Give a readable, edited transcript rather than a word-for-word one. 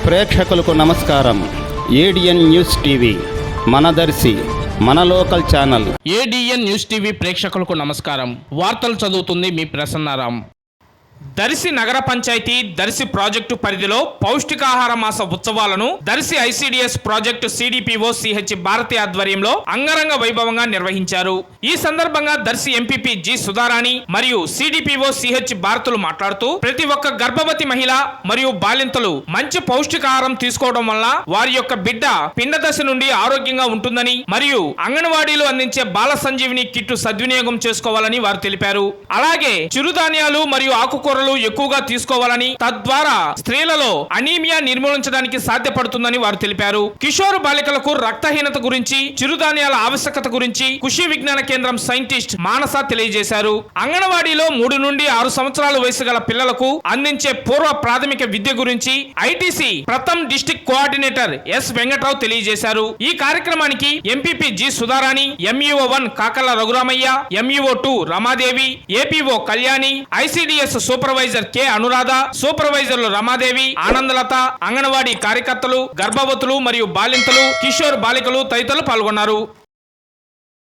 ప్రేక్షకులకు నమస్కారం. ADN news TV మన దర్శి మన local channel. ADN news TV ప్రేక్షకులకు నమస్కారం. వార్తలు చదువుతుంది మీ ప్రసన్నారాం. దర్శి నగర పంచాయతీ దర్శి ప్రాజెక్టు పరిధిలో పౌష్టికాహార మాస ఉత్సవాలను Darsi ICDS project CDPO CH Bharathi ఆధ్వర్యంలో అంగరంగ వైభవంగా నిర్వహించారు. ఈ సందర్భంగా దర్శి ఎంపీపీ జి సుధారాణి మరియు సిడిపిఓ సిహెచ్ భారతులు మాట్లాడుతూ ప్రతి ఒక్క గర్భవతి మహిళ మరియు బాలింతలు మంచి పౌష్టికాహారం తీసుకోవడం వల్ల వారి యొక్క బిడ్డ పిండ దశ నుండి ఆరోగ్యంగా ఉంటుందని మరియు అంగన్వాడీలు అందించే బాల సంజీవిని కిట్టు సద్వినియోగం చేసుకోవాలని వారు తెలిపారు. అలాగే చిరుధాన్యాలు మరియు ఆకుకూరలు ఎక్కువగా తీసుకోవాలని, తద్వారా స్త్రీలలో అనీమియా నిర్మూలించడానికి సాధ్యపడుతుందని వారు తెలిపారు. కిషోర్ బాలికలకు రక్తహీనత గురించి, చిరుధాన్యాల ఆవశ్యకత గురించి కృషి విజ్ఞాన కేంద్రం సైంటిస్ట్ మానస తెలియజేశారు. అంగన్వాడీలో 3 నుండి 6 సంవత్సరాల వయసు గల పిల్లలకు అందించే పూర్వ ప్రాథమిక విద్య గురించి ITC Pratham district coordinator S Venkatrao తెలియజేశారు. ఈ కార్యక్రమానికి MPP G Sudharani, MEO 1 Kakala Raghuramaiah, MEO 2 Ramadevi, APO Kalyani, ICDS supervisor K Anuradha, సూపర్వైజర్లు రమాదేవి, ఆనందలత, అంగన్వాడీ కార్యకర్తలు, గర్భవతులు మరియు బాలింతలు, కిషోర్ బాలికలు తదితరులు పాల్గొన్నారు.